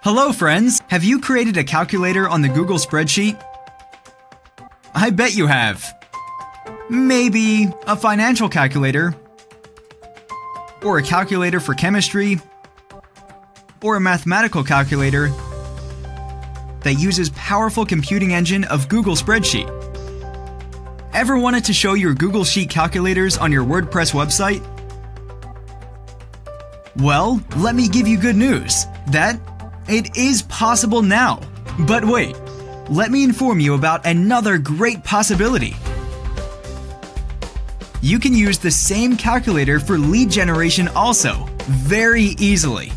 Hello friends! Have you created a calculator on the Google spreadsheet? I bet you have. Maybe a financial calculator, or a calculator for chemistry, or a mathematical calculator that uses powerful computing engine of Google Spreadsheet. Ever wanted to show your Google Sheet calculators on your WordPress website? Well, let me give you good news that it is possible now. But wait, let me inform you about another great possibility. You can use the same calculator for lead generation also, very easily.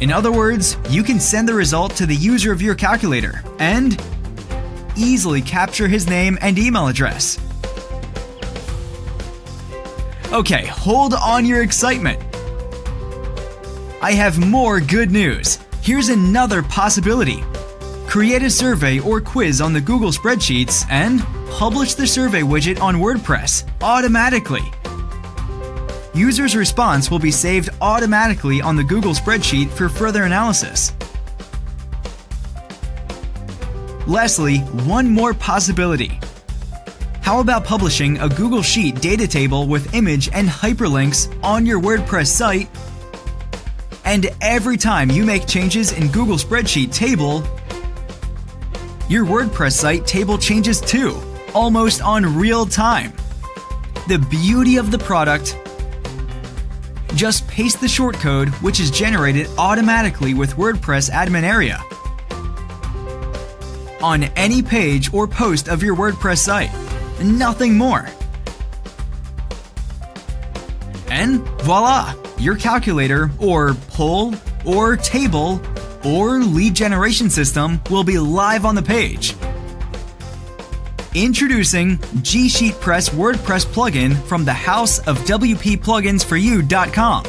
In other words, you can send the result to the user of your calculator and easily capture his name and email address. Okay, hold on your excitement. I have more good news. Here's another possibility. Create a survey or quiz on the Google Spreadsheets and publish the survey widget on WordPress automatically. Users' response will be saved automatically on the Google Spreadsheet for further analysis. Lastly, one more possibility. How about publishing a Google Sheet data table with image and hyperlinks on your WordPress site? And every time you make changes in Google Spreadsheet table, your WordPress site table changes too, almost on real time. The beauty of the product: just paste the shortcode, which is generated automatically with WordPress admin area, on any page or post of your WordPress site. Nothing more. And voila! Your calculator, or poll, or table, or lead generation system will be live on the page. Introducing G-Sheet Press WordPress plugin from the house of WPPluginsForYou.com.